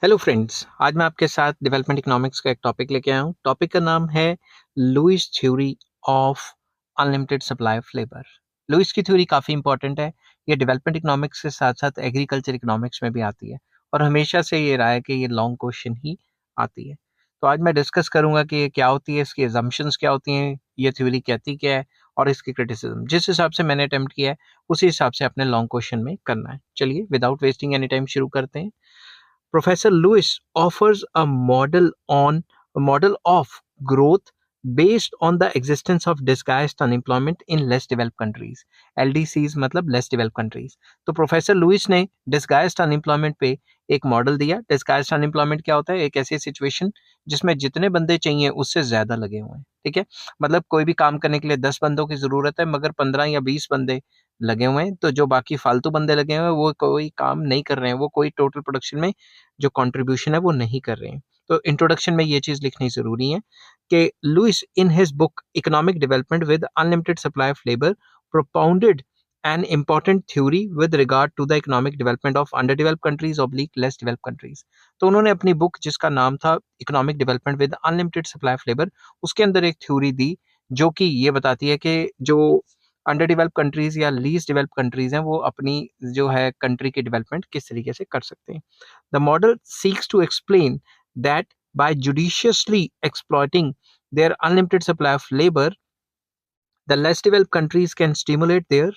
Hello friends, आज मैं आपके साथ डेवलपमेंट इकोनॉमिक्स का एक टॉपिक लेके आया हूँ। टॉपिक का नाम है Lewis theory of unlimited supply of labour. Lewis की थ्योरी काफ़ी इंपॉर्टेंट है। ये डेवलपमेंट इकोनॉमिक्स के साथ साथ एग्रीकल्चर इकोनॉमिक्स में भी आती है और हमेशा से ये रहा है कि ये लॉन्ग क्वेश्चन ही आती है। तो आज मैं डिस्कस करूंगा कि ये क्या होती है, इसकी एजम्पशंस क्या होती हैं, ये थ्योरी कहती क्या है और इसकी क्रिटिसिज्म। जिस हिसाब से मैंने अटेम्प्ट किया है उसी हिसाब से अपने लॉन्ग क्वेश्चन में करना है। चलिए विदाउट वेस्टिंग एनी टाइम शुरू करते हैं। Professor Lewis offers a model of growth based on the existence of disguised unemployment in less developed countries. LDCs मतलब less developed countries. तो प्रोफेसर लुइस ने disguised unemployment पे एक मॉडल दिया। disguised unemployment क्या होता है? एक ऐसी सिचुएशन जिसमें जितने बंदे चाहिए उससे ज्यादा लगे हुए हैं। ठीक है, मतलब कोई भी काम करने के लिए 10 बंदों की जरूरत है मगर 15 या 20 बंदे लगे हुए हैं, तो जो बाकी फालतू बंदे लगे हुए हैं वो कोई काम नहीं कर रहे हैं, वो कोई टोटल प्रोडक्शन में जो कंट्रीब्यूशन है वो नहीं कर रहे हैं। तो इंट्रोडक्शन में ये चीज लिखनी जरूरी है कि Lewis in his book economic development with unlimited supply of labour propounded an important theory with regard to the economic development of underdeveloped countries oblique less developed countries। तो उन्होंने अपनी बुक जिसका नाम था economic development with unlimited supply of labour, उसके अंदर एक theory दी जो कि ये बताती है कि जो अंडर डेवलप कंट्रीज या लीस्ट डेवलप कंट्रीज हैं वो अपनी जो है कंट्री की डेवलपमेंट किस तरीके से कर सकते हैं। The model seeks to explain that by judiciously exploiting their unlimited supply of labor, the less developed countries can stimulate their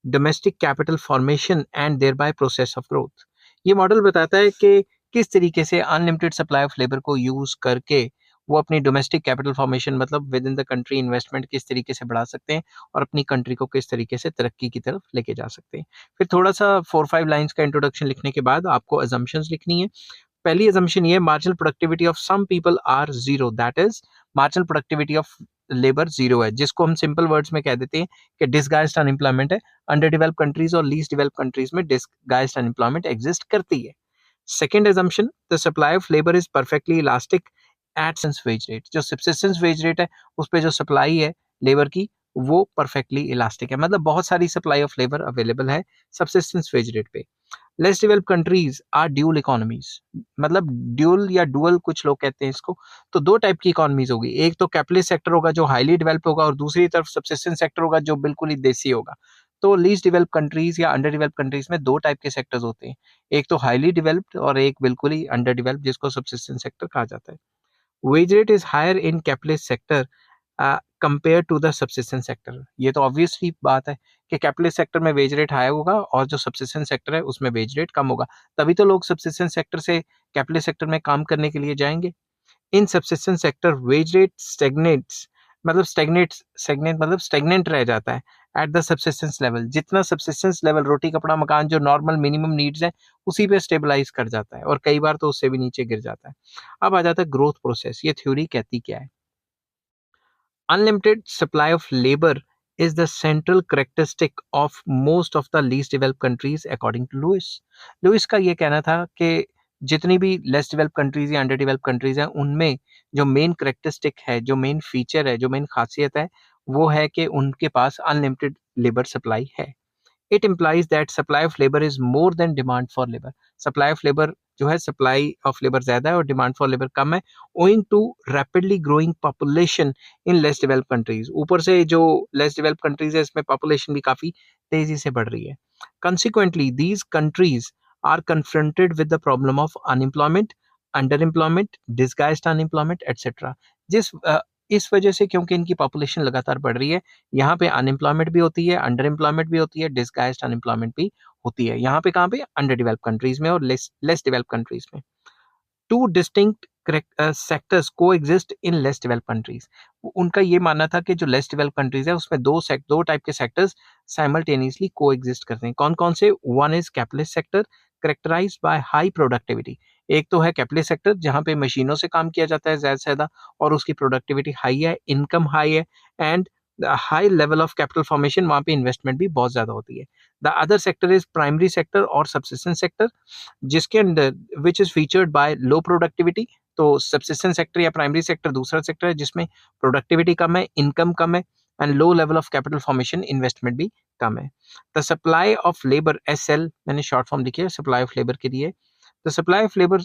domestic capital formation and thereby process of growth। ये model बताता है कि किस तरीके से अनलिमिटेड सप्लाई ऑफ लेबर को use करके वो अपनी डोमेस्टिक कैपिटल फॉर्मेशन मतलब with in the country investment किस तरीके से बढ़ा सकते हैं और अपनी कंट्री को किस तरीके से तरक्की की तरफ लेके जा सकते हैं। फिर थोड़ा सा 4-5 लाइंस का इंट्रोडक्शन लिखने के बाद आपको अजम्पशंस लिखनी है। पहली assumption ये marginal productivity of some people are zero, that is marginal productivity of labour zero है, जिसको हम सिंपल वर्ड्स में कह देते हैं कि डिसगाइज्ड अनएम्प्लॉयमेंट है। अंडर डेवलप कंट्रीज और लीस्ट डेवलप कंट्रीज में डिसगाइज्ड अनएम्प्लॉयमेंट एग्जिस्ट करती है। Second assumption, the supply of labour is perfectly elastic at subsistence wage rate. जो सब्सिस्टेंस वेज रेट है उस पे जो सप्लाई है लेबर की वो परफेक्टली इलास्टिक है, मतलब बहुत सारी सप्लाई ऑफ लेबर अवेलेबल है सब्सिस्टेंस वेज रेट पे। Less develop countries are dual economies, मतलब ड्यूल या डुअल कुछ लोग कहते हैं इसको। तो दो टाइप की इकोनॉमीज होगी, एक तो कैपिटलिस्ट सेक्टर होगा जो हाईली डेवलप होगा और दूसरी तरफ सब्सिस्टेंस सेक्टर होगा जो बिल्कुल ही देसी होगा। तो लीस्ट डेवलप कंट्रीज या अंडर डेवलप कंट्रीज में दो टाइप के सेक्टर्स होते हैं, एक तो हाईली डेवलप्ड और एक बिल्कुल ही अंडर डेवलप्ड जिसको सब्सिस्टेंस सेक्टर कहा जाता है। Wage rate is higher in capitalist sector compare to the subsistence sector. ये तो ऑब्वियसली बात है कि कैपिटलिस्ट सेक्टर में वेज रेट हाई होगा और जो सब्सिस्टेंस सेक्टर है उसमें वेज रेट कम होगा, तभी तो लोग सब्सिस्टेंस सेक्टर से कैपिटलिस्ट सेक्टर में काम करने के लिए जाएंगे। इन सब्सिस्टेंस सेक्टर वेज रेट स्टेगनेट्स, मतलब स्टेगनेट मतलब स्टेगनेंट रह जाता है एट द सब्सिस्टेंस लेवल। जितना सब्सिस्टेंस लेवल रोटी कपड़ा मकान जो नॉर्मल मिनिमम नीड्स हैं उसी पे स्टेबलाइज कर जाता है और कई बार तो उससे भी नीचे गिर जाता है। अब आ जाता है ग्रोथ प्रोसेस। ये थ्योरी कहती क्या है? Unlimited supply of labor is the central characteristic of most of the least developed countries according to Lewis। Lewis का ये कहना था कि जितनी भी लेस डेवलप कंट्रीज या अंडर डेवलप कंट्रीज हैं उनमें जो मेन करेक्टरिस्टिक है, जो मेन फीचर है, जो मेन खासियत है वो है कि उनके पास अनलिमिटेड लेबर सप्लाई है। It implies that supply of labour is more than demand for labour. Supply of labour जो है, सप्लाई ऑफ लेबर ज्यादा है और डिमांड फॉर लेबर कम है, owing to rapidly growing population in less develop countries. ऊपर से जो लेस डेवलप कंट्रीज है इसमें पॉपुलेशन भी काफी तेजी से बढ़ रही है। Consequently these countries are confronted with the problem of unemployment, under employment, disguised unemployment etcetera. जिस इस वजह से क्योंकि इनकी पॉपुलेशन लगातार बढ़ रही है, यहाँ पे अनएम्प्लॉयमेंट भी होती है, अंडर एम्प्लॉयमेंट भी होती है, डिसगाइज्ड अनएम्प्लॉयमेंट भी होती है। यहाँ पे कहाँ पे? अंडर डेवलप कंट्रीज में और लेस डेवलप कंट्रीज में। टू डिस्टिंक्ट सेक्टर्स को exist in less develop countries. उनका ये मानना था कि जो लेस डेवलप कंट्रीज है उसमें दो टाइप के सेक्टर्स साइमल्टेनियसली को एग्जिस्ट करते हैं। कौन कौन से? One is capitalist sector characterized by high productivity. एक तो है कैपिटलिस्ट सेक्टर जहाँ पे मशीनों से काम किया जाता है ज्यादा से ज्यादा और उसकी प्रोडक्टिविटी हाई है, इनकम हाई है and high level of capital formation, वहां पे इन्वेस्टमेंट भी बहुत ज्यादा होती है। The other sector is primary sector और सब्सिस्टेंस सेक्टर, जिसके अंदर which is featured by low productivity. तो सब्सिस्टेंस सेक्टर या प्राइमरी सेक्टर दूसरा सेक्टर है जिसमें प्रोडक्टिविटी कम है, इनकम कम है and low level of capital formation, investment भी कम है। The supply of labour, SL मैंने शॉर्ट फॉर्म लिखी है सप्लाई ऑफ लेबर के लिए। The supply of labour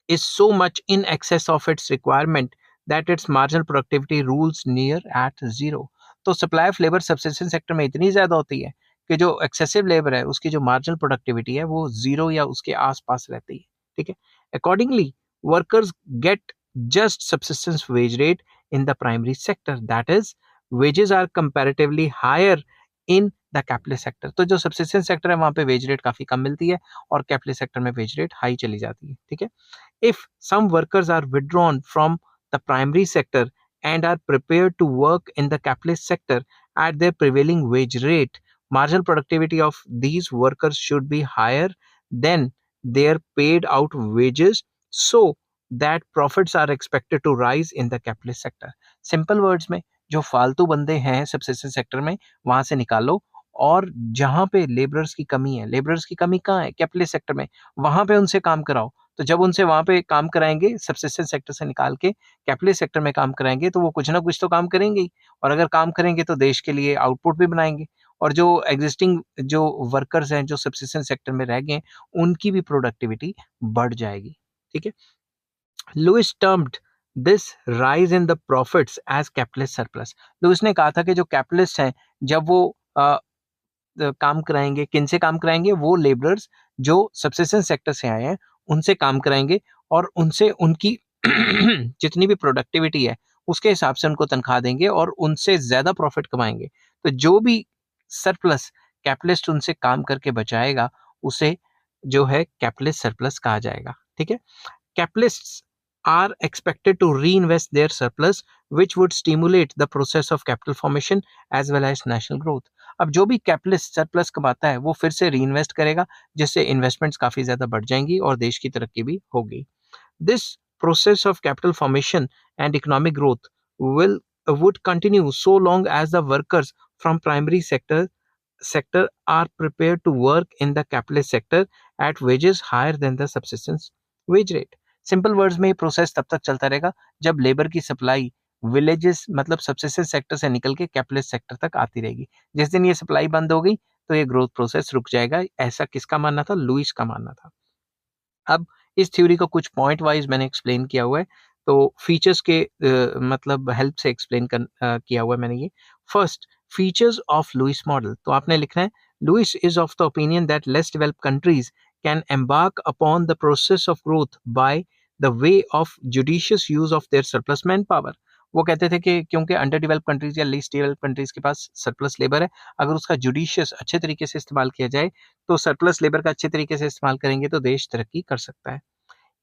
is so much in excess of its requirement that its marginal productivity rules near at zero. तो supply of labour subsistence sector में इतनी ज्यादा होती है कि जो एक्सेसिव लेबर है उसकी जो मार्जिनल प्रोडक्टिविटी है वो जीरो या उसके आसपास रहती है, ठीक है। Accordingly workers get just subsistence wage rate in the primary sector, that is wages are comparatively higher in the capitalist sector। तो जो subsistence sector है वहां पे wage rate काफी कम मिलती है और capitalist sector में wage rate हाई चली जाती है, ठीक है। If some workers are withdrawn from the primary sector and are prepared to work in the capitalist sector at their prevailing wage rate, marginal productivity of these workers should be higher than their paid out wages, so that profits are expected to rise in the capitalist sector। Simple words में जो फालतू बंदे हैं subsistence sector में वहां से निकालो, और जहां पे लेबरर्स की कमी है, लेबरर्स की कमी कहाँ है, कैपिटलिस्ट सेक्टर में, वहां पे उनसे काम कराओ। तो जब उनसे वहां पे काम कराएंगे सबसिस्टेंस सेक्टर से निकाल के कैपिटलिस्ट सेक्टर में काम कराएंगे तो वो कुछ ना कुछ तो काम करेंगे ही, और अगर काम करेंगे तो देश के लिए आउटपुट भी बनाएंगे, और जो एग्जिस्टिंग जो वर्कर्स हैं जो सबसिस्टेंस सेक्टर में रह गए उनकी भी प्रोडक्टिविटी बढ़ जाएगी, ठीक है। Lewis termed this rise in the profits as capitalist surplus. Lewis ने कहा था कि जो कैपिटलिस्ट हैं जब वो काम कराएंगे, किनसे काम कराएंगे, वो लेबरर्स जो सबसिस्टेंस सेक्टर से आए हैं उनसे काम कराएंगे और उनसे उनकी जितनी भी प्रोडक्टिविटी है उसके हिसाब से उनको तनख्वाह देंगे और उनसे ज्यादा प्रॉफिट कमाएंगे। तो जो भी सरप्लस कैपिटलिस्ट उनसे काम करके बचाएगा उसे जो है कैपिटलिस्ट सरप्लस कहा जाएगा, ठीक है। Capitalists are expected to reinvest their surplus, which would stimulate the process of capital formation as well as national growth। अब जो भी कैपिटलिस्ट सरप्लस कमाता है वो फिर से रीइन्वेस्ट करेगा, जिससे इन्वेस्टमेंट्स काफी ज्यादा बढ़ जाएंगी और देश की तरक्की भी होगी। This process of capital formation and economic growth will would continue so long as the workers from primary sector are prepared to work in the capitalist sector at wages higher than the subsistence wage rate। Simple words में ये process तब तक चलता रहेगा जब labour की supply villages मतलब subsistence sector से निकल के कैपिटलिस्ट सेक्टर तक आती रहेगी। जिस दिन ये सप्लाई बंद हो गई तो ये ग्रोथ प्रोसेस रुक जाएगा। ऐसा किसका मानना था? लुइस का मानना था। अब इस थ्योरी को कुछ पॉइंट वाइज मैंने एक्सप्लेन किया हुआ है, तो फीचर्स के मतलब हेल्प से एक्सप्लेन किया हुआ है मैंने ये। First, features of Lewis model. तो आपने लिखना है Lewis is of the opinion that less developed countries can embark upon the process of growth by the way of judicious use of their surplus man power. वो कहते थे कि क्योंकि under develop countries या लीस्ट डेवलप कंट्रीज के पास surplus labour है, अगर उसका जुडिशियस अच्छे तरीके से इस्तेमाल किया जाए तो सरप्लस लेबर का अच्छे तरीके से इस्तेमाल करेंगे तो देश तरक्की कर सकता है।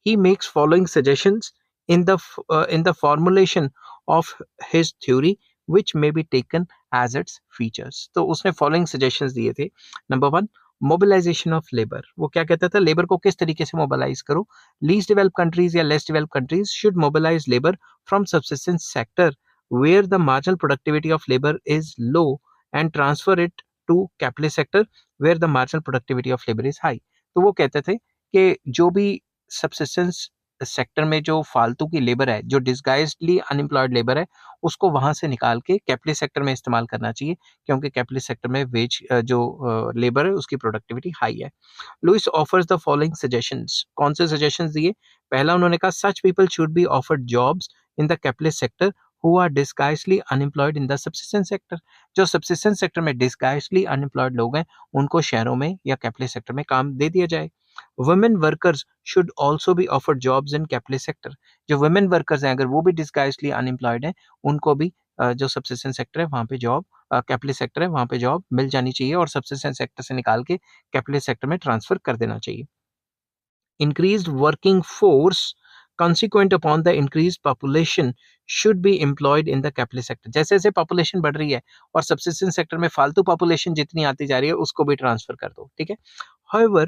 He makes following suggestions in the formulation of his theory which may be taken as its features। तो उसने following suggestions दिए थे। Number 1, mobilization of labour. वो क्या कहता था, लेबर को किस तरीके से मोबिलाइज करो। लीस्ट डेवलप कंट्रीज या less develop countries should mobilize labour from subsistence sector where the marginal productivity of labour is low and transfer it to capitalist sector where the marginal productivity of labour is high. तो वो कहते थे कि जो भी subsistence sector में जो फालतू की लेबर है, जो डिस्गाइज्डली अनएम्प्लॉयड लेबर है, उसको वहां से निकाल के कैपिटलिस्ट सेक्टर में इस्तेमाल करना चाहिए, क्योंकि कैपिटलिस्ट सेक्टर में वेज जो लेबर है उसकी प्रोडक्टिविटी हाई है। Lewis offers the following suggestions. कौन से सजेशंस दिए? पहला उन्होंने कहा such people should be offered jobs in the capitalist sector who are disguisedly unemployed in the subsistence sector. जो सबसिस्टेंस सेक्टर में डिस्गाइज्डली अनएम्प्लॉयड लोग हैं उनको शहरों में या कैपिटलिस्ट सेक्टर में काम दे दिया जाए। Women workers should also be offered jobs in capitalist sector. जो वुमेन वर्कर्स हैं अगर वो भी डिस्गाइज्डली अनएम्प्लॉयड हैं उनको भी जो सबसिस्टेंस सेक्टर है वहां पे जॉब, कैपिटलिस्ट सेक्टर है वहां पे जॉब मिल जानी चाहिए और सबसिस्टेंस सेक्टर से निकाल के कैपिटलिस्ट सेक्टर में ट्रांसफर कर देना चाहिए। Increased working force consequent upon the increased population should be employed in the capitalist sector। जैसे जैसे पॉपुलेशन बढ़ रही है और सबसिस्टेंस सेक्टर में फालतू पॉपुलेशन जितनी आती जा रही है उसको भी ट्रांसफर कर दो, ठीक है। However,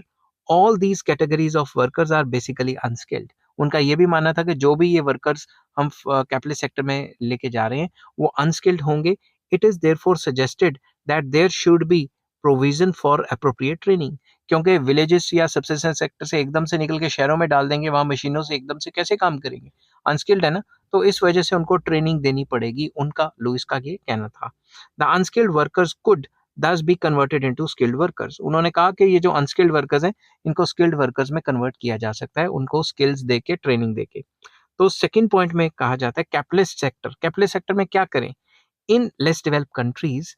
all these categories of workers are basically unskilled। उनका ये भी मानना था कि जो भी ये वर्कर्स हम कैपिटलिस्ट सेक्टर में लेके जा रहे हैं वो अनस्किल्ड होंगे। It is therefore suggested that there should be provision for appropriate training. क्योंकि विलेजेस या सबसिस्टेंस सेक्टर से एकदम से निकल के शहरों में डाल देंगे, वहां मशीनों से एकदम से कैसे काम करेंगे, अनस्किल्ड है ना। तो इस वजह से उनको ट्रेनिंग देनी पड़ेगी, उनका लुइस का ये कहना था। The unskilled workers could thus be converted into skilled workers। उन्होंने कहा कि ये जो अनस्किल्ड वर्कर्स हैं इनको स्किल्ड वर्कर्स में कन्वर्ट किया जा सकता है, उनको स्किल्स दे के, ट्रेनिंग दे के। तो सेकंड पॉइंट में कहा जाता है कैपिटलिस्ट सेक्टर। कैपिटलिस्ट सेक्टर में क्या करें? इन less developed countries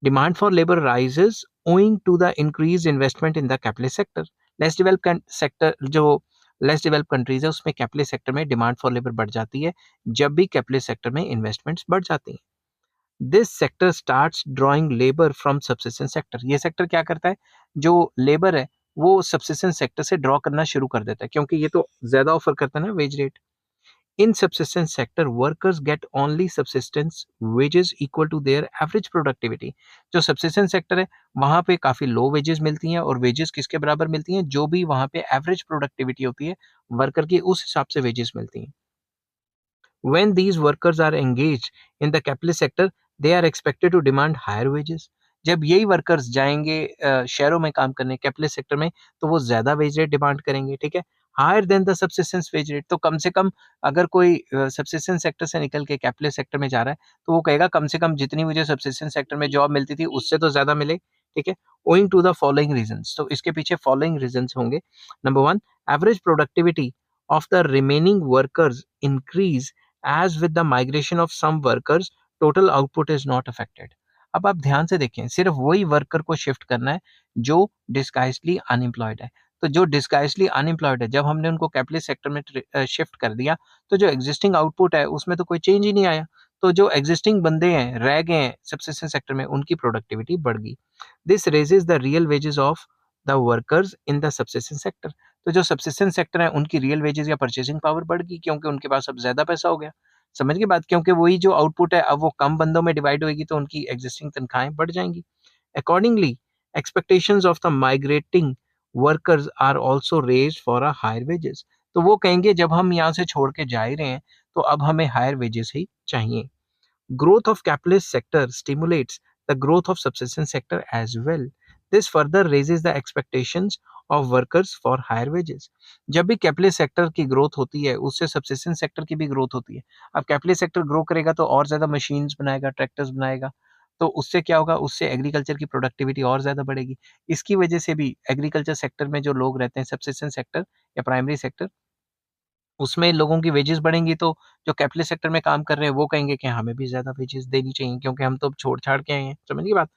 demand for labor rises owing to the increased investment in the capitalist sector। Less developed sector जो लेस डेवलप्ड कंट्रीज है उसमें कैपिटलिस्ट सेक्टर में डिमांड फॉर लेबर बढ़ जाती है जब भी कैपिटलिस्ट सेक्टर में इन्वेस्टमेंट्स बढ़ जाती हैं। This sector starts drawing labour from subsistence sector. ये सेक्टर क्या करता है? जो लेबर है वो सब्सिस्टेंस सेक्टर से ड्रॉ करना शुरू कर देता है, क्योंकि ये तो ज्यादा ऑफर करता है ना wage rate. In subsistence sector, workers get only subsistence wages equal to their average productivity। जो subsistence sector है वहां पे काफी लो wages मिलती हैं, और wages किसके बराबर मिलती हैं? जो भी वहां पे average productivity होती है वर्कर की, उस हिसाब से wages मिलती हैं। When these workers are engaged in the capitalist sector, they are expected to demand higher wages। जब यही वर्कर्स जाएंगे शहरों में काम करने कैपिटलिस्ट सेक्टर में, तो वो ज्यादा वेज रेट डिमांड करेंगे, ठीक है, higher than the subsistence wage rate. तो कम से कम अगर कोई सब्सिस्टेंस सेक्टर से निकल के कैपिटलिस्ट सेक्टर में जा रहा है तो वो कहेगा कम से कम जितनी मुझे सब्सिस्टेंस सेक्टर में जॉब मिलती थी उससे तो ज्यादा मिले, ठीक है। Owing to the following reasons, तो इसके पीछे फॉलोइंग रीजंस होंगे। Number one, average productivity of the remaining workers increase as with the migration of some workers, total output is not affected। अब आप ध्यान से देखें, सिर्फ वही वर्कर को शिफ्ट करना है जो डिस्गाइज्डली अनएम्प्लॉयड है। तो जो डिस्गाइज्डली अनएम्प्लॉयड है, जब हमने उनको कैपिटलिस्ट सेक्टर में शिफ्ट कर दिया तो जो एग्जिस्टिंग आउटपुट है उसमें तो कोई चेंज ही नहीं आया। तो जो एग्जिस्टिंग बंदे हैं, रह गए हैं सब्सिस्टेंस सेक्टर में, उनकी प्रोडक्टिविटी बढ़ गई। This raises the real wages of the workers in the subsistence sector. तो जो सब्सिस्टेंस सेक्टर है उनकी रियल वेजेस या परचेसिंग पावर बढ़ गई, क्योंकि उनके पास अब ज्यादा पैसा हो गया। समझ गए बात? क्योंकि वही जो आउटपुट है अब वो कम बंदों में डिवाइड होगी तो उनकी एग्जिस्टिंग तनख्वाहें बढ़ जाएंगी। Accordingly expectations of the migrating workers are also raised for a higher wages. तो वो कहेंगे जब हम यहाँ से छोड़ के जा ही रहे हैं तो अब हमें हायर वेजेस ही चाहिए। Growth of capitalist sector stimulates the growth of subsistence sector as well। This further raises the expectations of workers for higher wages। जब भी कैपिटलिस्ट सेक्टर की ग्रोथ होती है उससे सब्सिस्टेंस सेक्टर की भी ग्रोथ होती है। अब कैपिटलिस्ट सेक्टर ग्रो करेगा तो और ज्यादा मशीन्स बनाएगा, ट्रैक्टर्स बनाएगा, तो उससे क्या होगा? उससे एग्रीकल्चर की प्रोडक्टिविटी और ज्यादा बढ़ेगी। इसकी वजह से भी एग्रीकल्चर सेक्टर में जो लोग रहते हैं, सब्सिस्टेंस सेक्टर या प्राइमरी सेक्टर, उसमें लोगों की वेजेस बढ़ेंगी तो जो कैपिटलिस्ट सेक्टर में काम कर रहे हैं वो कहेंगे कि हमें भी ज्यादा वेजेस देनी चाहिए क्योंकि हम तो अब छोड़ छाड़ के आए हैं। समझ गई बात?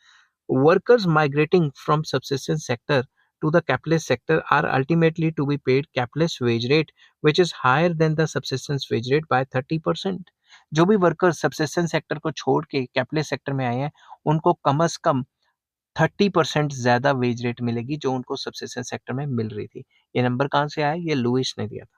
Workers migrating from subsistence sector to the capitalist sector are ultimately to be paid capitalist wage rate which is higher than the subsistence wage rate by 30%। जो भी वर्कर सब्सिस्टेंस सेक्टर को छोड़ के कैपिटलिस्ट सेक्टर में आए हैं उनको कम से कम 30% ज्यादा वेज रेट मिलेगी जो उनको सब्सिस्टेंस सेक्टर में मिल रही थी। ये नंबर कहाँ से आया? ये लुइस ने दिया था।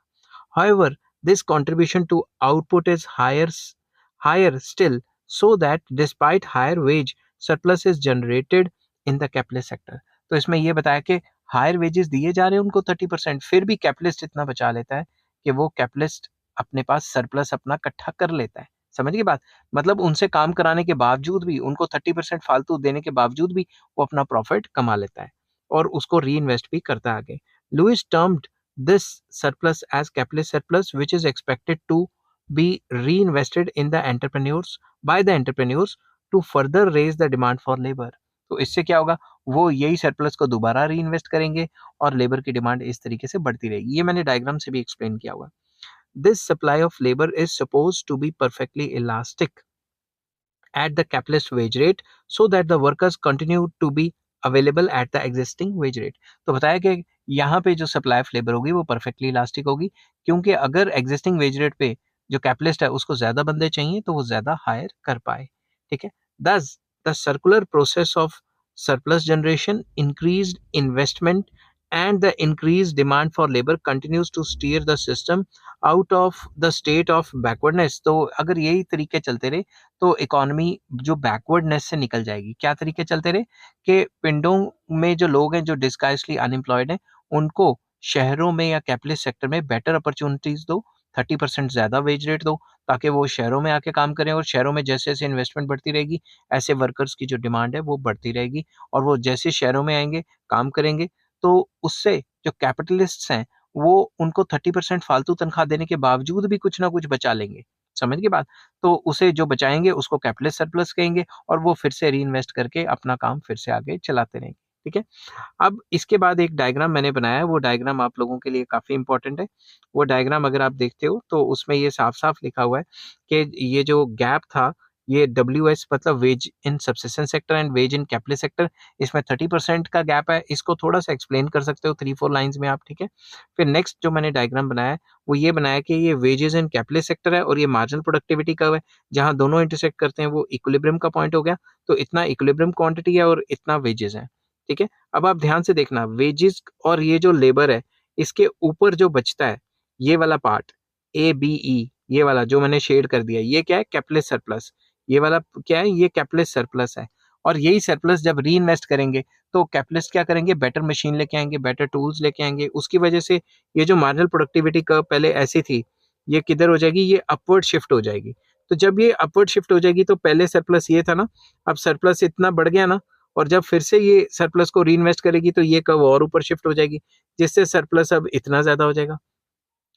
However, this contribution to output is higher still, so that despite higher wage, surplus is generated in the capitalist sector। तो इसमें ये बताया कि हायर वेजेस दिए जा रहे हैं उनको 30%, फिर भी कैपिटलिस्ट इतना बचा लेता है कि वो कैपिटलिस्ट अपने पास सरप्लस अपना इकट्ठा कर लेता है। समझ गई बात? मतलब उनसे काम कराने के बावजूद भी, उनको 30% फालतू देने के बावजूद भी वो अपना प्रॉफिट कमा लेता है और उसको री इन्वेस्ट भी करता है आगे। Lewis termed this surplus as capitalist surplus which is expected to be reinvested in the entrepreneurs by the entrepreneurs to further raise the demand for labor। तो इससे क्या होगा? वो यही सरप्लस को दोबारा री इन्वेस्ट करेंगे और लेबर की डिमांड इस तरीके से बढ़ती रहेगी। ये मैंने डायग्राम से भी एक्सप्लेन किया हुआ। This supply of labour is suppose to be perfectly elastic at the capitalist wage rate so that the workers continue to be available at the existing wage rate। तो बताया कि यहाँ पे जो सप्लाई ऑफ लेबर होगी वो perfectly elastic होगी, क्योंकि अगर एग्जिस्टिंग वेज रेट पे जो कैपिटलिस्ट है उसको ज्यादा बंदे चाहिए तो वो ज्यादा हायर कर पाए, ठीक है। दस the circular process of surplus generation, increased investment, and the increased demand for labor continues to steer the system out of the state of backwardness। तो अगर यही तरीके चलते रहे तो इकोनॉमी जो बैकवर्डनेस से निकल जाएगी। क्या तरीके चलते रहे? कि पिंडों में जो लोग हैं जो डिस्गाइज्डली अनएम्प्लॉयड हैं उनको शहरों में या कैपिटलिस्ट सेक्टर में बेटर अपॉर्चुनिटीज दो, 30% ज्यादा वेज रेट दो, ताकि वो शहरों में आके काम करें, और शहरों में जैसे जैसे इन्वेस्टमेंट बढ़ती रहेगी ऐसे वर्कर्स की जो डिमांड है वो बढ़ती रहेगी, और वो जैसे शहरों में आएंगे काम करेंगे तो उससे जो कैपिटलिस्ट्स हैं वो उनको 30% फालतू तनख्वाह देने के बावजूद भी कुछ ना कुछ बचा लेंगे। समझ के बात? तो उसे जो बचाएँगे उसको कैपिटलिस्ट सरप्लस कहेंगे और वो फिर से रीइन्वेस्ट करके अपना काम फिर से आगे चलाते रहेंगे, ठीक है? अब इसके बाद एक डायग्राम मैंने बनाया है, वो डायग्राम आप लोगों के लिए काफ़ी इम्पोर्टेंट है। वो डायग्राम अगर आप देखते हो तो उसमें ये साफ-साफ लिखा हुआ है कि ये जो गैप था, ये डब्ल्यूएस मतलब ways in subsistence sector and ways in capitalist sector, इसमें 30% का गैप है। इसको थोड़ा-सा एक्सप्लेन कर सकते हो 3-4 लाइन्स में आप, ठीक है? फिर नेक्स्ट जो मैंने डायग्राम बनाया है, वो ये बनाया कि ये वेजेस इन कैपिटलिस्ट सेक्टर है और ये मार्जिनल प्रोडक्टिविटी कर्व है। जहाँ दोनों इंटरसेक्ट करते हैं वो इक्विलिब्रियम का पॉइंट हो गया। तो इतना इक्विलिब्रियम क्वांटिटी है और इतना वेजेस है, ठीक है? अब आप ध्यान से देखना वेजेस और ये जो लेबर है, इसके ऊपर जो बचता है, ये वाला पार्ट ABE ये वाला जो मैंने शेड कर दिया, ये क्या है? Capitalist surplus. ये वाला क्या है? ये कैपिटलिस्ट सरप्लस है और यही सरप्लस जब रीइन्वेस्ट करेंगे, तो कैपिटलिस्ट क्या करेंगे? बेटर मशीन लेके आएँगे, बेटर टूल्स लेके आएँगे। उसकी वजह से ये जो मार्जिनल प्रोडक्टिविटी कर्व पहले ऐसी थी, ये किधर हो जाएगी? ये अपवर्ड शिफ्ट हो जाएगी। तो जब ये अपवर्ड शिफ्ट हो जाएगी, तो पहले सरप्लस ये था ना, अब सरप्लस इतना बढ़ गया ना और जब फिर से ये सरप्लस को रीइन्वेस्ट करेगी तो ये कर्व और ऊपर शिफ्ट हो जाएगी, जिससे सरप्लस अब इतना ज़्यादा हो जाएगा।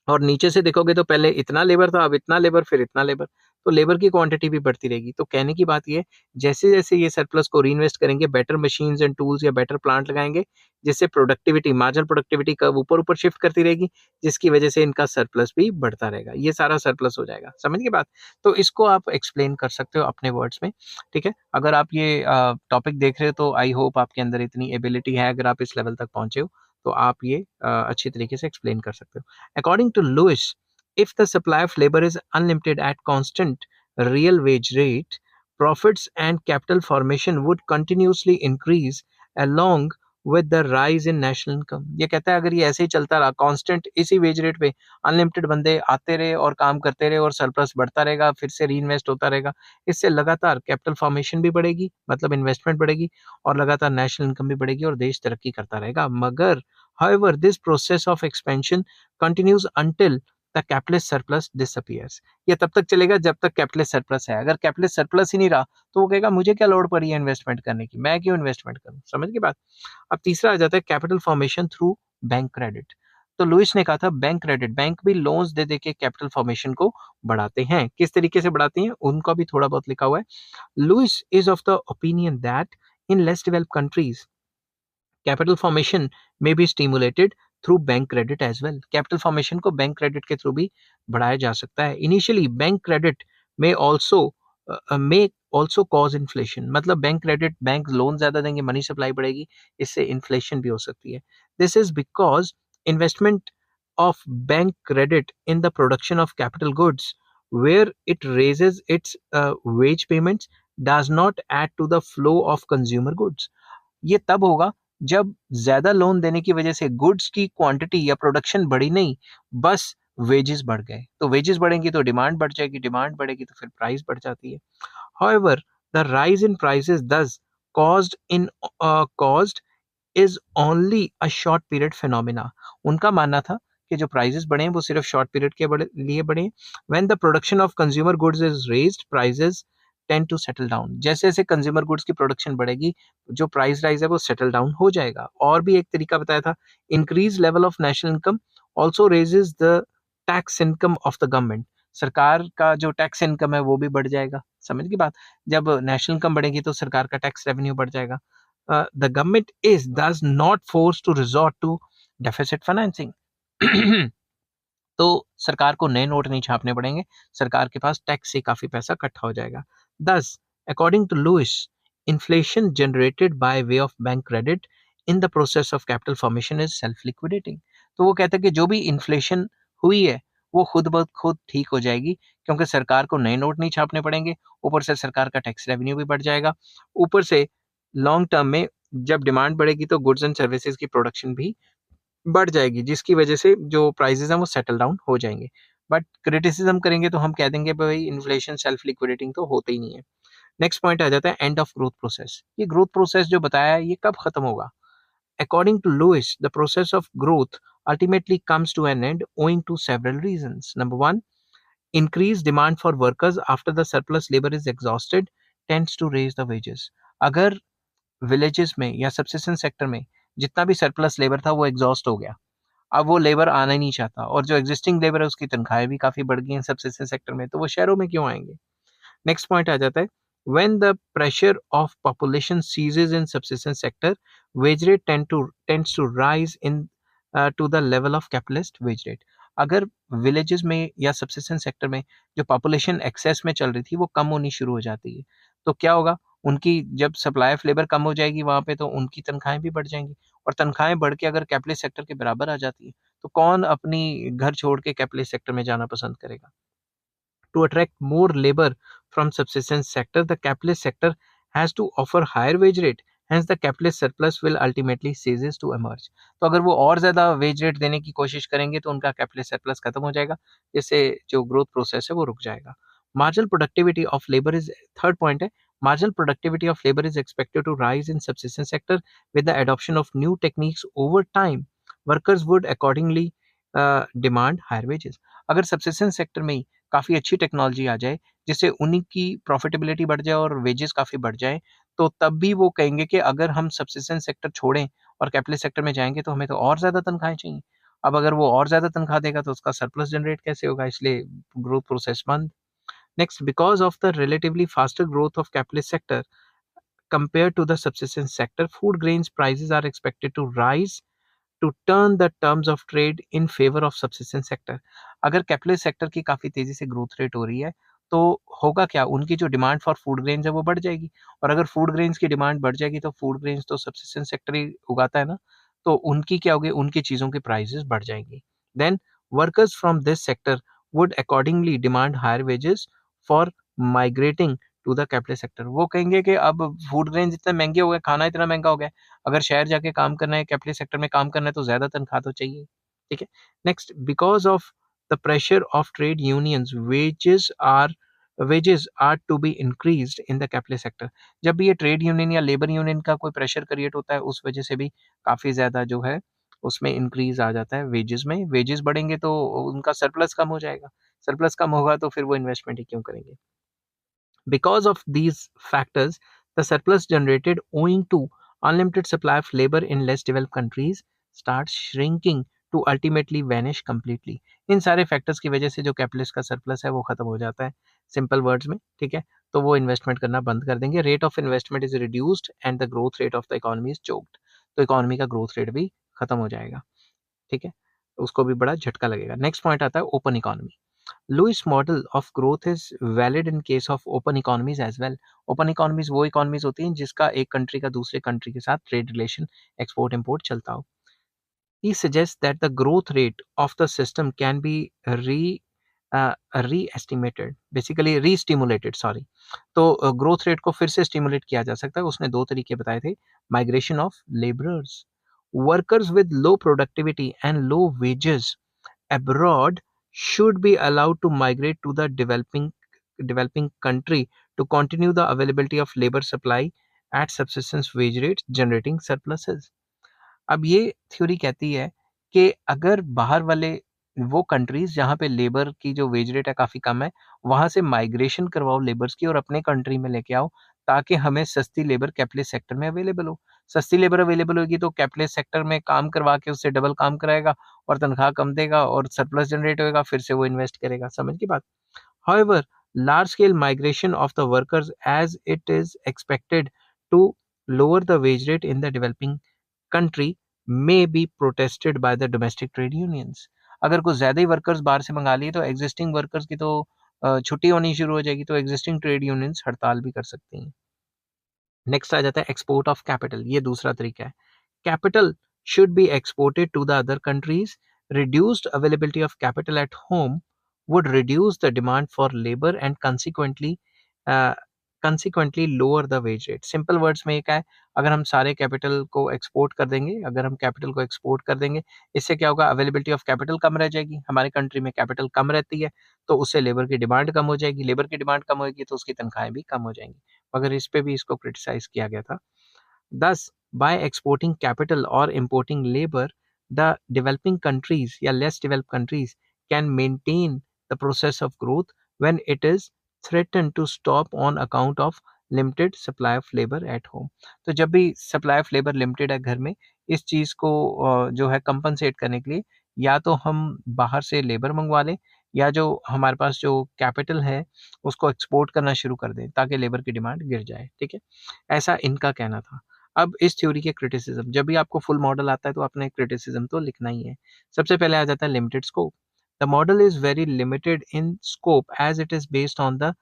और नीचे से देखोगे तो पहले इतना लेबर था, अब इतना लेबर, फिर इतना लेबर, तो लेबर की क्वांटिटी भी बढ़ती रहेगी। तो कहने की बात ये है, जैसे-जैसे ये सरप्लस को रीइन्वेस्ट करेंगे, बेटर मशीन्स एंड टूल्स या बेटर प्लांट लगाएँगे, जिससे प्रोडक्टिविटी, मार्जिनल प्रोडक्टिविटी कर्व ऊपर-ऊपर शिफ्ट करती रहेगी, जिसकी वजह से इनका सरप्लस भी बढ़ता रहेगा। ये सारा सरप्लस हो जाएगा, समझ गए बात? तो इसको आप एक्सप्लेन कर सकते हो अपने वर्ड्स में, ठीक है? अगर आप ये टॉपिक देख रहे हो तो आई होप आपके अंदर इतनी एबिलिटी है, अगर आप इस लेवल तक पहुँचे हो, तो आप ये अच्छी तरीके से एक्सप्लेन कर सकते हो। According to Lewis, if the supply of labor is unlimited at constant real wage rate, profits and capital formation would continuously increase along with the rise in national income. ये कहता है अगर ये ऐसे ही चलता रहा कांस्टेंट इसी वेज रेट पे अनलिमिटेड बंदे आते रहे और काम करते रहे और सरप्लस बढ़ता रहेगा फिर से रीइन्वेस्ट होता रहेगा इससे लगातार कैपिटल फॉर्मेशन भी बढ़ेगी मतलब इन्वेस्टमेंट बढ़ेगी और लगातार नेशनल इनकम भी बढ़ेगी और देश तरक्की करता रहेगा मगर however this process of expansion continues until the capitalist surplus disappears ये तब तक चलेगा जब तक कैपिटलिस्ट सरप्लस है अगर कैपिटलिस्ट सरप्लस ही नहीं रहा तो वो कहेगा मुझे क्या लोड पड़ी है इन्वेस्टमेंट करने की मैं क्यों इन्वेस्टमेंट करूं समझ के बात अब तीसरा आ जाता है capital formation through bank credit तो लुइस ने कहा था बैंक क्रेडिट बैंक भी लोन्स दे दे के कैपिटल फॉर्मेशन को बढ़ाते हैं किस तरीके से बढ़ाते हैं उनका भी थोड़ा बहुत लिखा हुआ है Lewis is of the opinion that in less developed countries capital formation may be stimulated through bank credit as well capital formation को बैंक क्रेडिट के थ्रू भी बढ़ाया जा सकता है initially bank credit may also cause inflation मतलब bank credit bank loan ज्यादा देंगे मनी सप्लाई बढ़ेगी इससे इन्फ्लेशन भी हो सकती है this is because investment of bank credit in the production of capital goods where it raises its wage payments does not add to the flow of consumer goods ये तब होगा जब ज्यादा लोन देने की वजह से गुड्स की क्वांटिटी या प्रोडक्शन बढ़ी नहीं बस वेजेस बढ़ गए तो वेजेस बढ़ेंगी तो डिमांड बढ़ जाएगी डिमांड बढ़ेगी तो फिर प्राइस बढ़ जाती है however the rise in prices thus caused is only a short period phenomena उनका मानना था कि जो प्राइसेस बढ़े हैं वो सिर्फ शॉर्ट पीरियड के लिए बढ़े when the production of consumer goods is raised prices tend to settle down जैसे जैसे कंज्यूमर गुड्स की प्रोडक्शन बढ़ेगी जो प्राइस राइज है वो सेटल डाउन हो जाएगा और भी एक तरीका बताया था increase level of national income also raises the tax income of the government सरकार का जो टैक्स इनकम है वो भी बढ़ जाएगा समझ की बात जब नेशनल इनकम बढ़ेगी तो सरकार का टैक्स रेवेन्यू बढ़ जाएगा the government is thus not forced to resort to deficit financing तो सरकार को नए नोट नहीं छापने पड़ेंगे सरकार के पास टैक्स से काफी पैसा इकट्ठा हो जाएगा thus according to Lewis inflation generated by way of bank credit in the process of capital formation is self liquidating तो वो कहता है कि जो भी इन्फ्लेशन हुई है वो खुद ब खुद ठीक हो जाएगी क्योंकि सरकार को नए नोट नहीं छापने पड़ेंगे ऊपर से सरकार का टैक्स रेवेन्यू भी बढ़ जाएगा ऊपर से लॉन्ग टर्म में जब डिमांड बढ़ेगी तो गुड्स एंड सर्विसेज की प्रोडक्शन भी बढ़ जाएगी जिसकी वजह से जो प्राइसेस हैं वो सेटल डाउन हो जाएंगे बट क्रिटिसिज्म करेंगे तो हम कह देंगे भाई इन्फ्लेशन सेल्फ लिक्विडेटिंग तो होते ही नहीं है नेक्स्ट पॉइंट आ जाता है एंड ऑफ ग्रोथ प्रोसेस ये ग्रोथ प्रोसेस जो बताया है ये कब खत्म होगा according to Lewis the process of growth ultimately comes to an end owing to several reasons number one increased demand for workers after the surplus labor is exhausted tends to raise the wages अगर villages में या subsistence sector में जितना भी surplus labour था वो exhaust हो गया अब वो लेबर आना ही नहीं चाहता, और जो एग्जिस्टिंग लेबर है उसकी तनख्वाहें भी काफ़ी बढ़ गई हैं सबसिस्टेंस सेक्टर में, तो वो शहरों में क्यों आएँगे? नेक्स्ट पॉइंट आ जाता है, when the pressure of population ceases in subsistence sector, wage rate tends to rise in to the level of capitalist wage rate. अगर विलेजेस में या सबसिस्टेंस सेक्टर में जो पॉपुलेशन एक्सेस में चल रही थी वो कम होनी शुरू हो जाती है, तो क्या होगा, उनकी जब सप्लाई ऑफ लेबर कम हो जाएगी वहाँ पे, तो उनकी तनख्वाहें भी बढ़ जाएंगी, और तनख्वाहें बढ़ के अगर कैपिटलिस्ट सेक्टर के बराबर आ जाती है, तो कौन अपनी घर छोड़ के कैपिटलिस्ट सेक्टर में जाना पसंद करेगा? To attract more labor from subsistence sector, the capitalist sector has to offer higher wage rate. Hence, the capitalist surplus will ultimately ceases to emerge. तो अगर वो और ज़्यादा वेज रेट देने की कोशिश करेंगे तो उनका कैपिटलिस्ट सरप्लस खत्म हो जाएगा, जिससे जो ग्रोथ प्रोसेस है वो रुक जाएगा। Marginal productivity of labour is third point है। Marginal productivity of labour is expected to rise in subsistence sector with the adoption of new techniques over time. Workers would accordingly demand higher wages. अगर subsistence sector में ही काफ़ी अच्छी technology आ जाए, जिससे उन्हीं की प्रॉफिटेबिलिटी बढ़ जाए और वेजेस काफ़ी बढ़ जाएँ, तो तब भी वो कहेंगे कि अगर हम सबसिस्टेंस सेक्टर छोड़ें और कैपिटलिस्ट सेक्टर में जाएँगे तो हमें तो और ज़्यादा तनख्वाहें चाहिए। अब अगर वो और ज़्यादा तनख्वाह देगा तो उसका सरप्लस जनरेट कैसे होगा? इसलिए ग्रोथ प्रोसेस बंद। Next, because of the relatively faster growth of capitalist sector compared to the subsistence sector, food grains prices are expected to rise to turn the terms of trade in favour of subsistence sector. अगर capitalist sector की काफ़ी तेज़ी से growth rate हो रही है, तो होगा क्या, उनकी जो डिमांड फॉर फूड ग्रेन्स है वो बढ़ जाएगी, और अगर फूड ग्रेन्स की डिमांड बढ़ जाएगी तो फूड ग्रेन्स तो सबसिस्टेंस सेक्टर ही उगाता है ना, तो उनकी क्या होगी, उनकी चीज़ों की प्राइसेस बढ़ जाएंगी। Then workers from this sector would accordingly demand higher wages for migrating to the capitalist sector. वो कहेंगे कि अब फूड ग्रेन्स इतने महंगे हो गए, खाना इतना महंगा हो गया, अगर शहर जाके काम करना है, कैपिटलिस्ट सेक्टर में काम करना है, तो ज़्यादा तनख्वाह तो चाहिए, ठीक है? Next, because of the pressure of trade unions, wages are to be increased in the capitalist sector. जब भी ये ट्रेड यूनियन या लेबर यूनियन का कोई प्रेशर क्रिएट होता है, उस वजह से भी काफ़ी ज़्यादा जो है उसमें इंक्रीज़ आ जाता है वेजेस में। वेजेस बढ़ेंगे तो उनका सरप्लस कम हो जाएगा, सरप्लस कम होगा तो फिर वो इन्वेस्टमेंट ही क्यों करेंगे? Because of these factors, the surplus generated owing to unlimited supply of labor in less developed countries starts shrinking to ultimately vanish completely. इन सारे फैक्टर्स की वजह से जो कैपिटलिस्ट का सरप्लस है वो खत्म हो जाता है, सिंपल वर्ड्स में, ठीक है? तो वो इन्वेस्टमेंट करना बंद कर देंगे, rate of investment is reduced and the growth rate of the economy is choked. तो इकोनॉमी का ग्रोथ रेट भी खत्म हो जाएगा, ठीक है? उसको भी बड़ा झटका लगेगा। नेक्स्ट पॉइंट आता है open economy. Lewis model of growth is valid in case of open economies as well. Open economies वो इकोनॉमीज होती हैं जिसका एक कंट्री का दूसरे कंट्री के साथ ट्रेड रिलेशन, एक्सपोर्ट इम्पोर्ट चलता हो। He suggests that the growth rate of the system can be re-estimated, basically re-stimulated, sorry। तो ग्रोथ रेट को फिर से स्टिमुलेट किया जा सकता है। उसने दो तरीके बताए थे, migration of labourers, workers with low productivity and low wages abroad should be allowed to migrate to the developing country to continue the availability of labor supply at subsistence wage rates, generating surpluses। अब ये theory कहती है कि अगर बाहर वाले वो countries जहाँ पे लेबर की जो वेज रेट है काफ़ी कम है, वहाँ से माइग्रेशन करवाओ लेबर्स की और अपने कंट्री में लेके आओ, ताकि हमें सस्ती लेबर कैपिटलिस्ट सेक्टर में अवेलेबल हो। सस्ती लेबर अवेलेबल होगी तो कैपिटलिस्ट सेक्टर में काम करवा के उससे डबल काम कराएगा और तनख्वाह कम देगा और सरप्लस जनरेट होएगा, फिर से वो इन्वेस्ट करेगा। समझ की बात? However, large-scale migration of the workers as it is expected to lower the wage rate in the developing country may be protested by the domestic trade unions। अगर कुछ ज़्यादा ही वर्कर्स बाहर से मंगा लिए तो एग्जिस्टिंग वर्कर्स की तो छुट्टी होनी शुरू हो जाएगी, तो एग्जिस्टिंग ट्रेड यूनियंस हड़ताल भी कर सकती हैं। नेक्स्ट आ जाता है एक्सपोर्ट ऑफ कैपिटल, ये दूसरा तरीका है। Capital should be exported to the other countries. Reduced availability of capital at home would reduce the demand for labor and uh, consequently lower the wage rate। Simple words में ये क्या है, अगर हम सारे कैपिटल को एक्सपोर्ट कर देंगे, अगर हम कैपिटल को एक्सपोर्ट कर देंगे, इससे क्या होगा, अवेलेबिलिटी ऑफ कैपिटल कम रह जाएगी। हमारे कंट्री में कैपिटल कम रहती है, तो उससे लेबर की डिमांड कम हो जाएगी, लेबर की डिमांड कम होगी तो उसकी तनख्वाहें भी कम हो जाएंगी। मगर इस पे भी इसको क्रिटिसाइज किया गया था। Thus, by exporting capital or importing labor, the developing countries या less developed countries can maintain the process of growth when it is threatened to stop on account of limited supply of labor at home। तो जब भी supply of labor limited है घर में, इस चीज़ को जो है compensate करने के लिए या तो हम बाहर से लेबर मंगवा लें या जो हमारे पास जो कैपिटल है उसको एक्सपोर्ट करना शुरू कर दें ताकि लेबर की डिमांड गिर जाए, ठीक है? ऐसा इनका कहना था। अब इस थ्योरी के क्रिटिसिज्म, जब भी आपको फुल मॉडल आता है तो आपने क्रिटिसिज्म तो लिखना ही है। सबसे पहले आ जाता है limited scope. The model is very limited in scope as it is based on the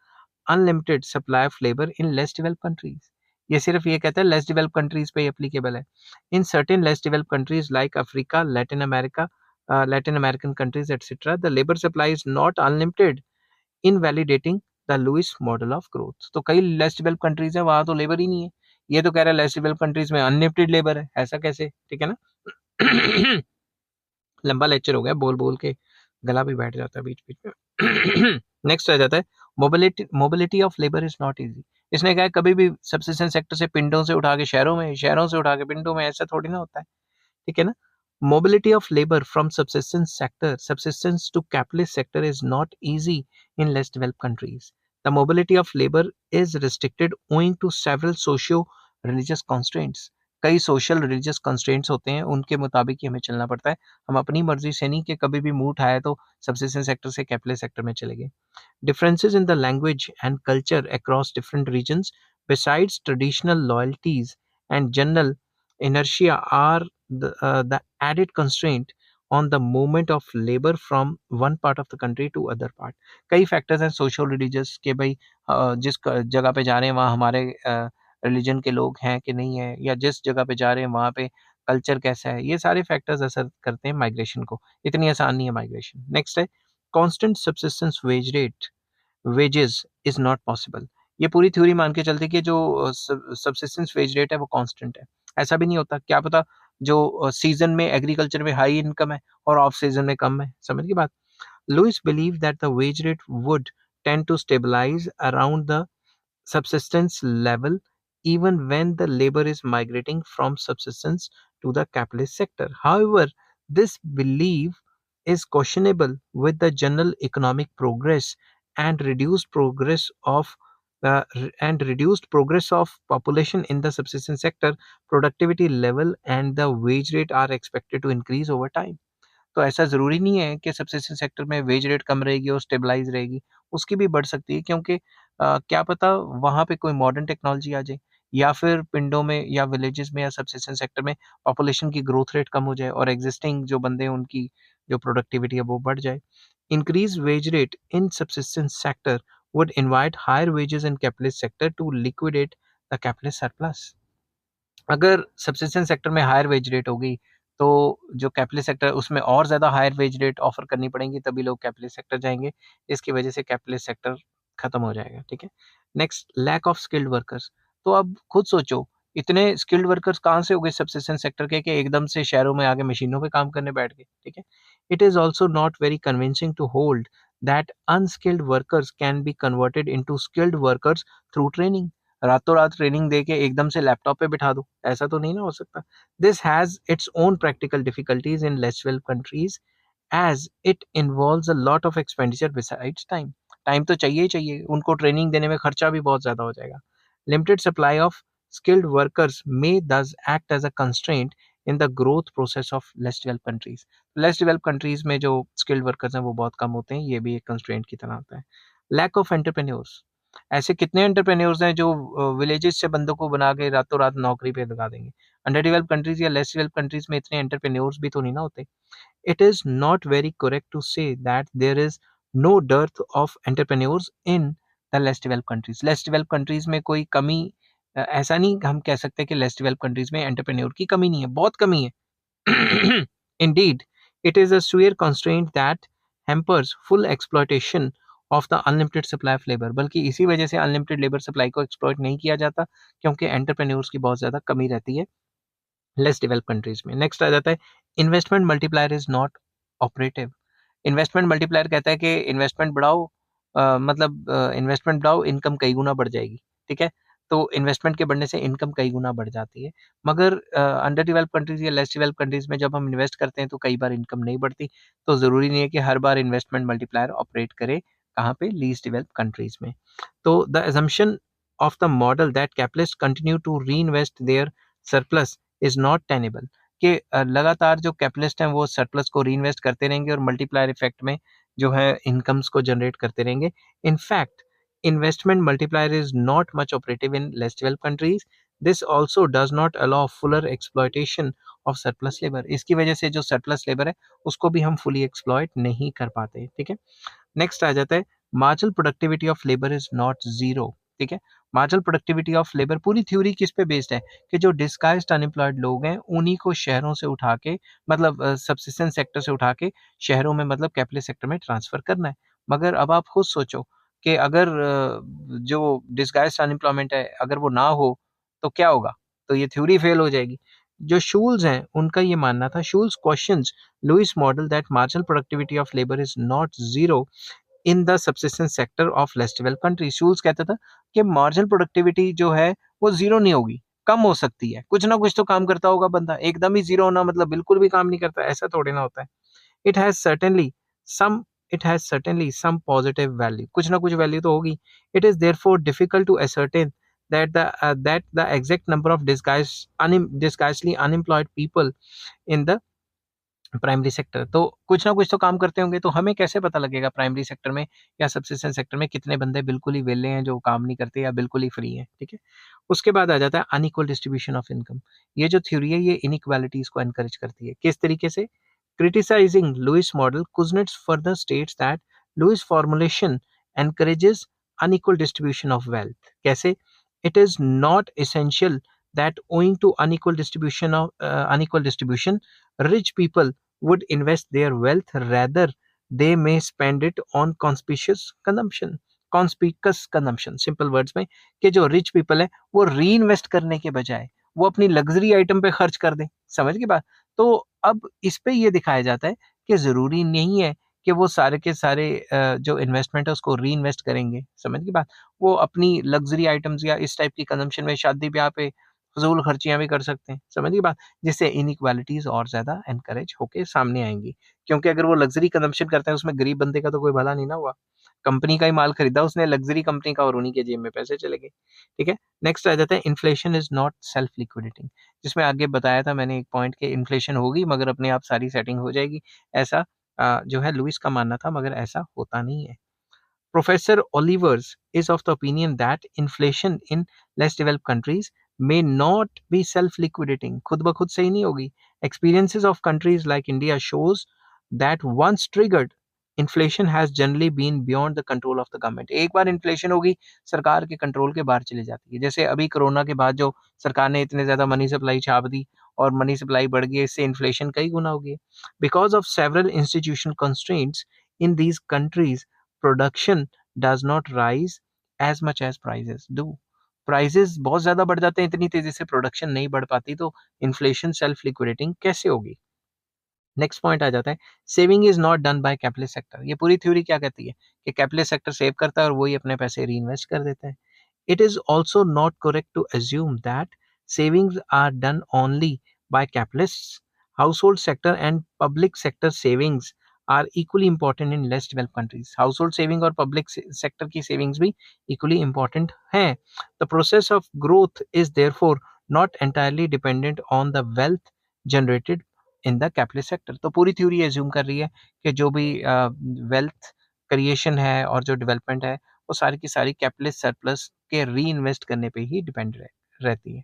unlimited supply of labour in less developed countries. ये सिर्फ ये कहता है लेस डेवलप्ड कंट्रीज पे एप्लीकेबल है। In certain less developed countries like Africa, Latin America, Latin American countries etcetera, the labour supply is not unlimited, invalidating the Lewis model of growth. तो कई less developed countries है वहां तो labour ही नहीं है, ये तो कह रहा है लेस डेवलप्ड कंट्रीज में अनलिमिटेड लेबर है, ऐसा कैसे? ठीक है ना? लंबा लेक्चर हो गया, बोल बोल के गला भी बैठ जाता है बीच बीच में। नेक्स्ट आ जाता है mobility. Mobility of labour is not easy. इसने कहा है कभी भी सब्सिस्टेंस सेक्टर से पिंडों से उठा के शहरों में, शहरों से उठा के पिंडों में, ऐसा थोड़ी ना होता है, ठीक है ना? Mobility of labor from subsistence to capitalist sector is not easy in less developed countries. The mobility of labor is restricted owing to several socio-religious constraints. कई सोशल रिलीजियस कंस्ट्रेंट्स होते हैं, उनके मुताबिक ही हमें चलना पड़ता है। हम अपनी मर्जी से नहीं कि कभी भी मूड आया तो सब्सिस्टेंस सेक्टर से कैपिटलिस्ट सेक्टर में चले गए। Differences in the language and culture across different regions, besides traditional loyalties and general inertia, are the added constraint on the movement of labor from one part of the country to other part. कई factors हैं social religious के भाई, जिस जगह पे जा रहे हैं वहाँ हमारे रिलीजन के लोग हैं कि नहीं है, या जिस जगह पे जा रहे हैं वहाँ पे कल्चर कैसा है, ये सारे फैक्टर्स असर करते हैं माइग्रेशन को। इतनी आसान नहीं है माइग्रेशन। नेक्स्ट है constant subsistence wage rate, wages is not possible. ये पूरी थ्योरी मान के चलती है कि जो सब्सिस्टेंस वेज रेट है वो कांस्टेंट है। ऐसा भी नहीं होता, क्या पता जो सीजन में एग्रीकल्चर में हाई इनकम है और ऑफ सीजन में कम है, समझ की बात? Lewis believe that the wage rate would tend to stabilise around the subsistence level even when the labor is migrating from subsistence to the capitalist sector. However, this belief is questionable with the general economic progress and reduced progress of population in the subsistence sector. Productivity level and the wage rate are expected to increase over time. तो ऐसा ज़रूरी नहीं है कि subsistence sector में wage rate कम रहेगी और stabilise रहेगी, उसकी भी बढ़ सकती है, क्योंकि क्या पता वहाँ पे कोई मॉडर्न टेक्नोलॉजी आ जाए, या फिर पिंडों में या विलेजेस में या सब्सिस्टेंस सेक्टर में पॉपुलेशन की ग्रोथ रेट कम हो जाए और एग्जिस्टिंग जो बंदे हैं उनकी जो प्रोडक्टिविटी है वो बढ़ जाए। Increase wage rate in subsistence sector would invite higher wages in capitalist sector to liquidate the capitalist surplus. अगर सब्सिस्टेंस सेक्टर में हायर वेज रेट होगी तो जो कैपिटलिस्ट सेक्टर उसमें और ज़्यादा हायर वेज रेट ऑफर करनी पड़ेंगी, तभी लोग कैपिटलिस्ट सेक्टर जाएंगे। इसकी वजह से कैपिटलिस्ट सेक्टर खत्म हो जाएगा, ठीक है? Next, lack of skilled workers. तो अब खुद सोचो, इतने स्किल्ड वर्कर्स कहाँ से हो गए सब्सिस्टेंस सेक्टर के कि एकदम से शहरों में आगे मशीनों पे काम करने बैठ गए, ठीक है? It is also not very convincing to hold that unskilled workers can be converted into skilled workers through training. रातों रात ट्रेनिंग दे के एकदम से लैपटॉप पे बिठा दो, ऐसा तो नहीं ना हो सकता। This has its own practical difficulties in less developed countries as it involves a lot of expenditure besides time. Time तो चाहिए ही चाहिए, उनको ट्रेनिंग देने में खर्चा भी बहुत ज्यादा हो जाएगा। Limited supply of skilled workers may thus act as a constraint in the growth process of less developed countries. less developed countries में जो skilled workers हैं वो बहुत कम होते हैं, ये भी एक constraint की तरह होता है। lack of entrepreneurs, ऐसे कितने एंटरप्रेन्योर्स हैं जो विलेजेस से बंदों को बना के रातों रात नौकरी पे लगा देंगे। अंडर डेवलप्ड कंट्रीज या लेस डेवलप्ड कंट्रीज में इतने एंटरप्रेन्योर्स भी तो नहीं ना होते। It is not very correct to say that there is no dearth of entrepreneurs in the less developed countries. Less developed countries में कोई कमी, ऐसा नहीं हम कह सकते कि लेस डेवलप्ड कंट्रीज में एंटरप्रेन्योर की कमी नहीं है, बहुत कमी है। Indeed, it is a severe constraint that hampers full exploitation of the unlimited supply of labor। बल्कि इसी वजह से अनलिमिटेड लेबर सप्लाई को एक्सप्लॉइट नहीं किया जाता, क्योंकि एंटरप्रेन्योर्स की बहुत ज़्यादा कमी रहती है लेस डेवलप कंट्रीज में। नेक्स्ट आ जाता है investment multiplier is not operative. Investment multiplier कहता है कि इन्वेस्टमेंट बढ़ाओ, मतलब इन्वेस्टमेंट बढ़ाओ, इनकम कई गुना बढ़ जाएगी, ठीक है? तो इन्वेस्टमेंट के बढ़ने से इनकम कई गुना बढ़ जाती है, मगर अंडर डेवलप कंट्रीज या लेस डेवलप कंट्रीज में जब हम इन्वेस्ट करते हैं तो कई बार इनकम नहीं बढ़ती। तो ज़रूरी नहीं है कि हर बार इन्वेस्टमेंट मल्टीप्लायर ऑपरेट करे, कहाँ पे? लीस्ट डेवलप कंट्रीज में। तो the assumption of the model that capitalists continue to reinvest their surplus is not tenable। कि लगातार जो कैपिटलिस्ट हैं वो सरप्लस को रीइन्वेस्ट करते रहेंगे और मल्टीप्लायर इफेक्ट में जो है इनकम्स को जनरेट करते रहेंगे। In fact investment multiplier is not much operative in less developed countries. This also does not allow fuller exploitation of surplus labor. इसकी वजह से जो surplus labor है उसको भी हम fully exploit नहीं कर पाते। ठीक है, नेक्स्ट आ जाता है marginal productivity of labour is not zero. ठीक है, मार्जिनल प्रोडक्टिविटी ऑफ लेबर पूरी थ्योरी किस पे बेस्ड है कि जो डिस्गाइज्ड अनएम्प्लॉयड लोग हैं उन्हीं को शहरों से उठा के मतलब सबसिस्टेंस सेक्टर से उठा के शहरों में मतलब कैपिटल सेक्टर में ट्रांसफर करना है। मगर अब आप खुद सोचो कि अगर जो डिस्गाइज्ड अनएम्प्लॉयमेंट है अगर वो ना हो तो क्या होगा, तो ये थ्योरी फेल हो जाएगी। जो शूल्स हैं उनका ये मानना था, Schultz questions Lewis model that marginal productivity of labour is not zero in the subsistence sector of less developed country. Schultz कहता था कि मार्जिनल प्रोडक्टिविटी जो है वो जीरो नहीं होगी, कम हो सकती है, कुछ ना कुछ तो काम करता होगा बंदा, एकदम ही जीरो होना मतलब बिल्कुल भी काम नहीं करता, ऐसा थोड़ी ना होता है। It has certainly some it has certainly some positive value, कुछ ना कुछ वैल्यू तो होगी। It is therefore difficult to ascertain that the exact number of disguisedly unemployed people in the primary sector. तो कुछ ना कुछ तो काम करते होंगे, तो हमें कैसे पता लगेगा प्राइमरी सेक्टर में या सबसिस्टेंस सेक्टर में कितने बंदे बिल्कुल ही वेले हैं जो काम नहीं करते या बिल्कुल ही फ्री हैं। ठीक है, उसके बाद आ जाता है अनइक्वल डिस्ट्रीब्यूशन ऑफ इनकम। ये जो थ्योरी है ये इनइक्वालिटीज को एनकरेज करती है। किस तरीके से? Criticising Lewis model, Kuznets further states that Lewis formulation encourages unequal distribution of wealth. कैसे? It is not essential that owing to unequal distribution, rich people would invest their wealth, rather they may spend it on conspicuous consumption। Simple words में कि जो rich people है वो री invest करने के बजाय वो अपनी लग्जरी आइटम पे खर्च कर दें। समझ की बात? तो अब इस पे ये दिखाया जाता है कि जरूरी नहीं है कि वो सारे के सारे जो इन्वेस्टमेंट है उसको री इन्वेस्ट करेंगे। समझ की बात? वो अपनी लग्जरी आइटम्स या इस टाइप की कंजम्पशन में शादी ब्याह पे फजूल खर्चियां भी कर सकते हैं। समझ की बात? जिससे इनइक्वालिटीज और ज्यादा एनकरेज होके सामने आएंगी, क्योंकि अगर वो लग्जरी कंजम्पशन करते हैं उसमें गरीब बंदे का तो कोई भला नहीं ना हुआ। कंपनी का ही माल खरीदा उसने, लग्जरी कंपनी का, और उन्हीं के जेब में पैसे चले गए। ठीक है, नेक्स्ट आ जाता है inflation is not self liquidating, जिसमें आगे बताया था मैंने एक पॉइंट के इन्फ्लेशन होगी मगर अपने आप सारी सेटिंग हो जाएगी। ऐसा जो है लुइस का मानना था, मगर ऐसा होता नहीं है। Professor Olivers is of the opinion that inflation in less developed countries may not be self-liquidating, खुद ब खुद से ही नहीं होगी। Experiences of countries like India shows that once triggered, inflation has generally been beyond the control of the government। एक बार inflation होगी सरकार के कंट्रोल के बाहर चली जाती है। जैसे अभी कोरोना के बाद जो सरकार ने इतने ज्यादा मनी सप्लाई छाप दी और मनी सप्लाई बढ़ गई, इससे इन्फ्लेशन कई गुना हो गई। Because of several institutional constraints in these countries, production does not rise as much as prices do. Prices बहुत ज्यादा बढ़ जाते हैं, इतनी तेजी से प्रोडक्शन नहीं बढ़ पाती, तो इन्फ्लेशन सेल्फ लिक्विडेटिंग कैसे होगी? नेक्स्ट पॉइंट आ जाता है saving is not done by capitalist sector. ये पूरी थ्योरी क्या कहती है कि कैपिटलिस्ट सेक्टर सेव करता है और वही अपने पैसे री इन्वेस्ट कर देता है। It is also not correct to assume that savings are done only by capitalists. Household sector and public sector savings are equally important in less developed countries. Household saving और public sector की savings भी equally important हैं। The process of growth is therefore not entirely dependent on the wealth generated in the capitalist sector। तो पूरी theory assume कर रही है कि जो भी वेल्थ क्रिएशन है और जो डेवलपमेंट है वो सारी की सारी कैपिटलिस्ट सरप्लस के री इन्वेस्ट करने पे ही डिपेंड रहती है।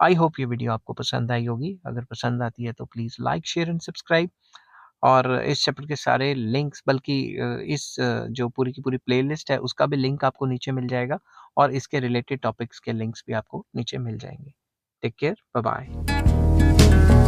आई होप ये वीडियो आपको पसंद आई होगी। अगर पसंद आती है तो please like share and subscribe. और इस चैप्टर के सारे लिंक्स बल्कि इस जो पूरी की पूरी प्लेलिस्ट है उसका भी लिंक आपको नीचे मिल जाएगा और इसके रिलेटेड टॉपिक्स के लिंक्स भी आपको नीचे मिल जाएंगे। Take care, bye bye.